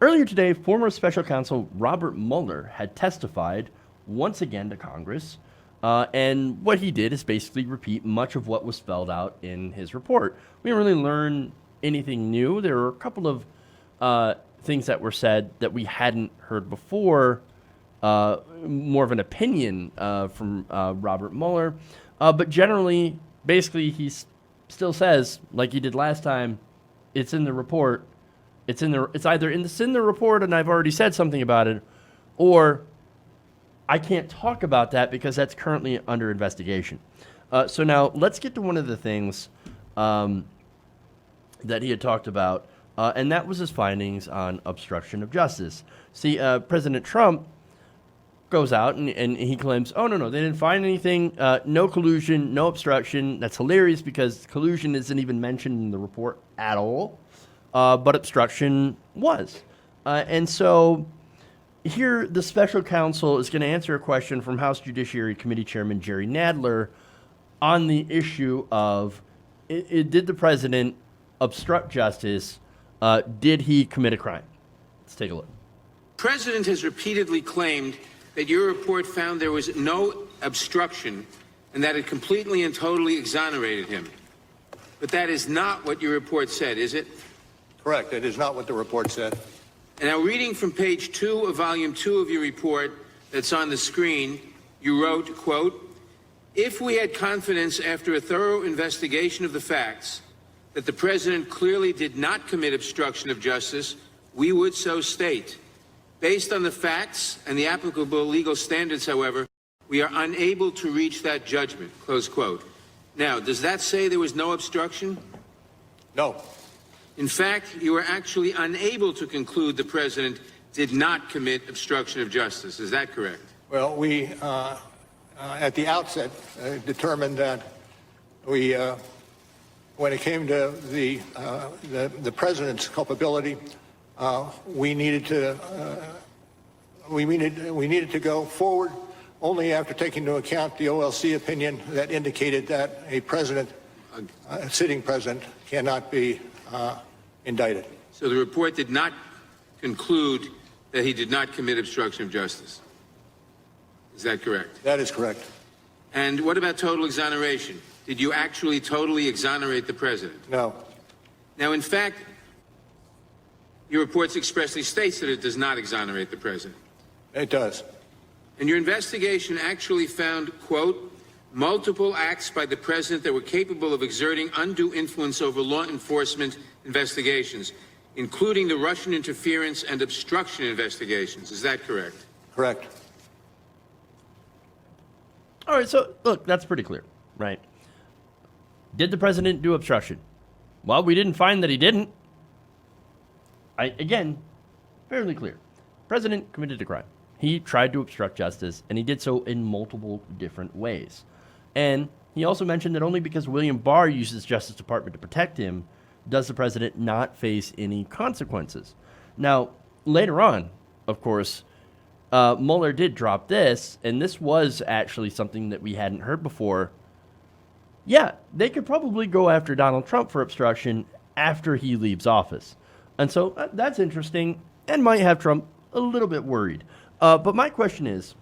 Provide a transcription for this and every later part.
Earlier today, former special counsel Robert Mueller had testified once again to Congress, and what he did is basically repeat much of what was spelled out in his report. We didn't really learn anything new. There were a couple of things that were said that we hadn't heard before, more of an opinion from Robert Mueller, but generally, basically, he still says, like he did last time, it's in the report. It's either in the report and I've already said something about it, or I can't talk about that because that's currently under investigation. So now let's get to one of the things that he had talked about, and that was his findings on obstruction of justice. See, President Trump goes out and he claims, oh, no, they didn't find anything, no collusion, no obstruction. That's hilarious because collusion isn't even mentioned in the report at all. But obstruction was. And so here the special counsel is going to answer a question from House Judiciary Committee Chairman Jerry Nadler on the issue of did the president obstruct justice? Did he commit a crime? Let's take a look. The president has repeatedly claimed that your report found there was no obstruction and that it completely and totally exonerated him. But that is not what your report said, is it? Correct. It is not what the report said. And now, reading from page 2 of volume 2 of your report that's on the screen, you wrote, quote, if we had confidence after a thorough investigation of the facts that the president clearly did not commit obstruction of justice, we would so state. Based on the facts and the applicable legal standards, however, we are unable to reach that judgment, close quote. Now, does that say there was no obstruction? No. In fact, you are actually unable to conclude the president did not commit obstruction of justice. Is that correct? Well, we, at the outset, determined that we, when it came to the president's culpability, we needed to go forward only after taking into account the OLC opinion that indicated that a president, a sitting president, cannot be indicted. So the report did not conclude that he did not commit obstruction of justice. Is that correct? That is correct. And what about total exoneration? Did you actually totally exonerate the president? No. Now, in fact, your report expressly states that it does not exonerate the president. It does. And your investigation actually found, quote, multiple acts by the president that were capable of exerting undue influence over law enforcement investigations, including the Russian interference and obstruction investigations. Is that correct? Correct. All right, so look, that's pretty clear, right? Did the president do obstruction? Well, we didn't find that he didn't. Again, fairly clear. President committed a crime. He tried to obstruct justice, and he did so in multiple different ways. And he also mentioned that only because William Barr uses Justice Department to protect him does the president not face any consequences. Now, later on, of course, Mueller did drop this, and this was actually something that we hadn't heard before. Yeah, they could probably go after Donald Trump for obstruction after he leaves office. And so that's interesting and might have Trump a little bit worried. But my question is,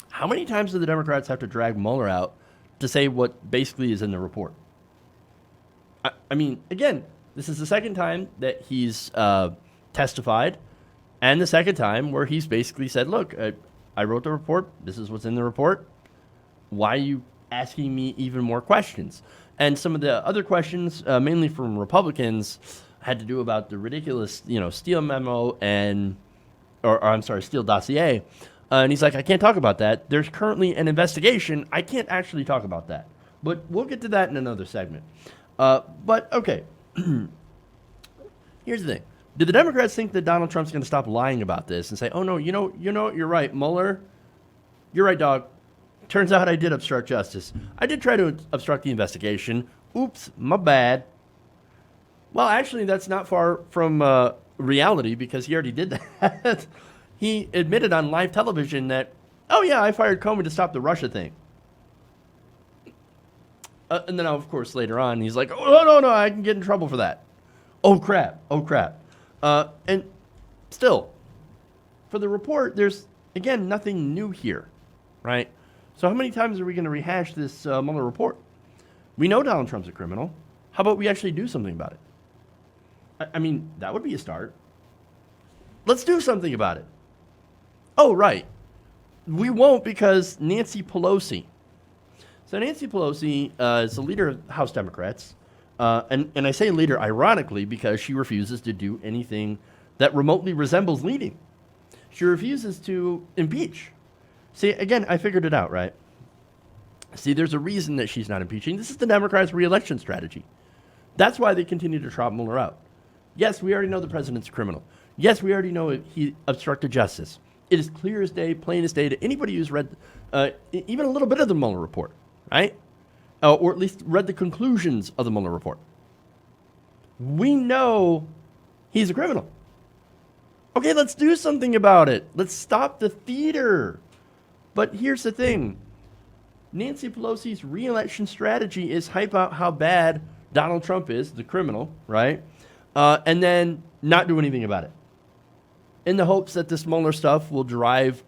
how many times do the Democrats have to drag Mueller out to say what basically is in the report? I mean, again, this is the second time that he's testified, and the second time where he's basically said, look, I wrote the report. This is what's in the report. Why are you asking me even more questions? And some of the other questions, mainly from Republicans, had to do about the ridiculous, Steele memo Steele dossier. And he's like, I can't talk about that. There's currently an investigation. I can't actually talk about that. But we'll get to that in another segment. But, okay. Here's the thing. Did the Democrats think that Donald Trump's going to stop lying about this and say, oh, no, you're right, Mueller. You're right, dog. Turns out I did obstruct justice. I did try to obstruct the investigation. Oops, my bad. Well, actually, that's not far from reality because he already did that. He admitted on live television that, oh, yeah, I fired Comey to stop the Russia thing. And then, of course, later on, he's like, oh, no, I can get in trouble for that. Oh, crap. And still, for the report, there's, again, nothing new here, right? So how many times are we going to rehash this Mueller report? We know Donald Trump's a criminal. How about we actually do something about it? I mean, that would be a start. Let's do something about it. Oh, right. We won't because Nancy Pelosi. So Nancy Pelosi is the leader of House Democrats. And I say leader ironically because she refuses to do anything that remotely resembles leading. She refuses to impeach. See, again, I figured it out, right? See, there's a reason that she's not impeaching. This is the Democrats' re-election strategy. That's why they continue to trot Mueller out. Yes, we already know the president's a criminal. Yes, we already know he obstructed justice. It is clear as day, plain as day to anybody who's read even a little bit of the Mueller report, right? Or at least read the conclusions of the Mueller report. We know he's a criminal. Okay, let's do something about it. Let's stop the theater. But here's the thing. Nancy Pelosi's re-election strategy is hype out how bad Donald Trump is, the criminal, right? And then not do anything about it. In the hopes that this Mueller stuff will drive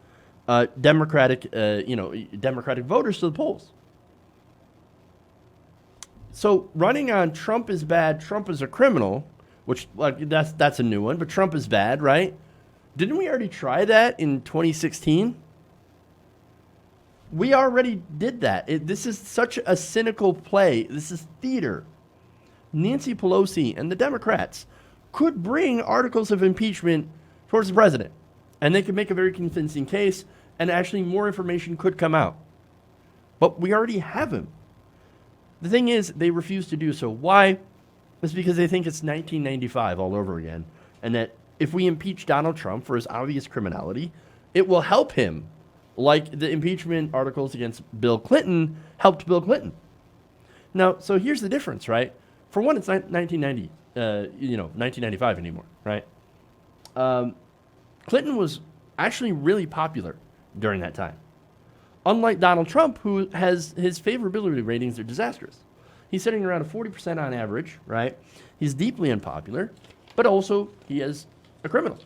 Democratic voters to the polls. So running on Trump is bad, Trump is a criminal, which that's a new one, but Trump is bad, right? Didn't we already try that in 2016? We already did that. This is such a cynical play. This is theater. Nancy Pelosi and the Democrats could bring articles of impeachment towards the president, and they could make a very convincing case, and actually more information could come out. But we already have him. The thing is, they refuse to do so. Why? It's because they think it's 1995 all over again, and that if we impeach Donald Trump for his obvious criminality, it will help him, like the impeachment articles against Bill Clinton helped Bill Clinton. Now, so here's the difference, right? For one, it's not 1995 anymore, right? Clinton was actually really popular during that time. Unlike Donald Trump, who has his favorability ratings are disastrous. He's sitting around a 40% on average, right? He's deeply unpopular, but also he is a criminal.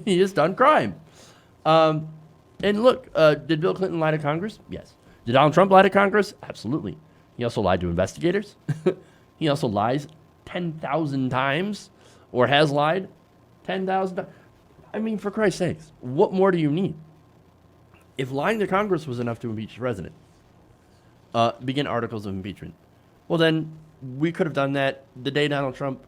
He has done crime. And look, did Bill Clinton lie to Congress? Yes. Did Donald Trump lie to Congress? Absolutely. He also lied to investigators. He also lies 10,000 times, or has lied 10,000 times. I mean, for Christ's sakes, what more do you need? If lying to Congress was enough to impeach the president, begin articles of impeachment, well, then we could have done that the day Donald Trump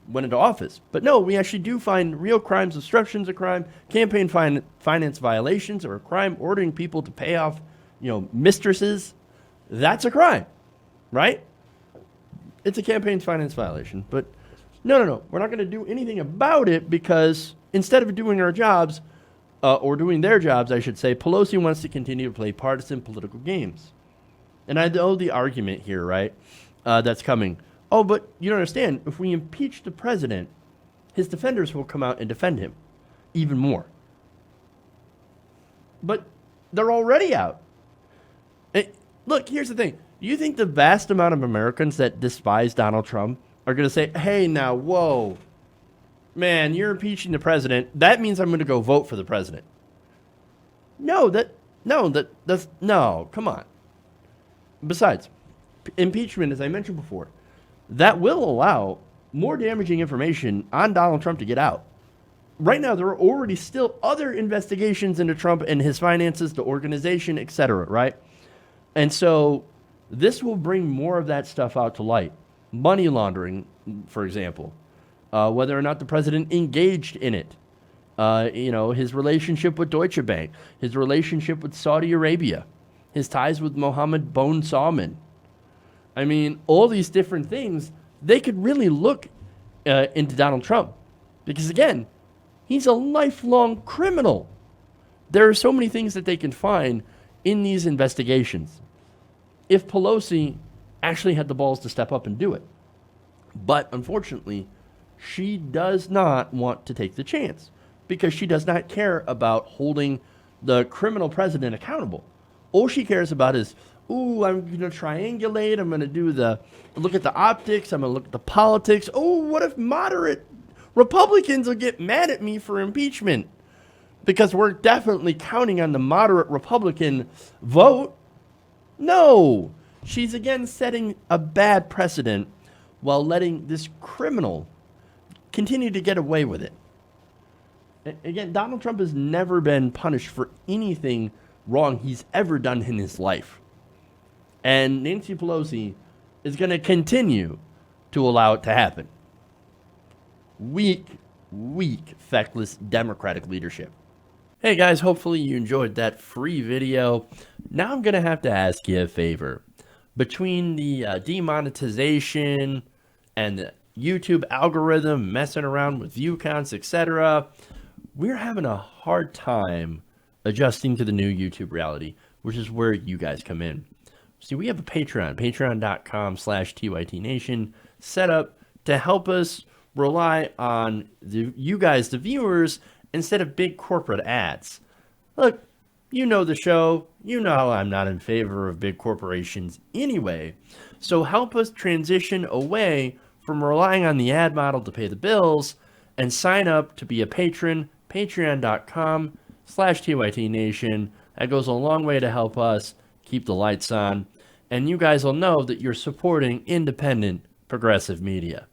went into office. But no, we actually do find real crimes, obstructions of crime, campaign finance violations, or a crime ordering people to pay off, mistresses. That's a crime, right? It's a campaign finance violation. But no. We're not going to do anything about it because instead of doing our jobs, or doing their jobs, I should say, Pelosi wants to continue to play partisan political games. And I know the argument here, right, that's coming. Oh, but you don't understand. If we impeach the president, his defenders will come out and defend him even more. But they're already out. Look, here's the thing. Do you think the vast amount of Americans that despise Donald Trump are going to say, hey, now, whoa, man, you're impeaching the president. That means I'm going to go vote for the president. No, come on. Besides, impeachment, as I mentioned before, that will allow more damaging information on Donald Trump to get out. Right now, there are already still other investigations into Trump and his finances, the organization, etc., right? And so this will bring more of that stuff out to light. Money laundering, for example. Whether or not the president engaged in it. His relationship with Deutsche Bank, his relationship with Saudi Arabia, his ties with Mohammed bin Salman. I mean, all these different things, they could really look into Donald Trump. Because again, he's a lifelong criminal. There are so many things that they can find in these investigations. If Pelosi actually had the balls to step up and do it. But unfortunately, she does not want to take the chance because she does not care about holding the criminal president accountable. All she cares about is, I'm going to triangulate. I'm going to look at the optics. I'm going to look at the politics. Oh, what if moderate Republicans will get mad at me for impeachment because we're definitely counting on the moderate Republican vote. No, she's again setting a bad precedent while letting this criminal continue to get away with it. Again, Donald Trump has never been punished for anything wrong he's ever done in his life. And Nancy Pelosi is going to continue to allow it to happen. Weak, feckless Democratic leadership. Hey guys, hopefully you enjoyed that free video. Now I'm going to have to ask you a favor. Between the demonetization and the YouTube algorithm messing around with view counts, etc., we're having a hard time adjusting to the new YouTube reality, which is where you guys come in. See, we have a Patreon, patreon.com/TYTNation, set up to help us rely on you guys, the viewers, instead of big corporate ads. Look, you know the show. You know I'm not in favor of big corporations anyway. So help us transition away from relying on the ad model to pay the bills and sign up to be a patron, patreon.com/TYTNation. That goes a long way to help us keep the lights on. And you guys will know that you're supporting independent progressive media.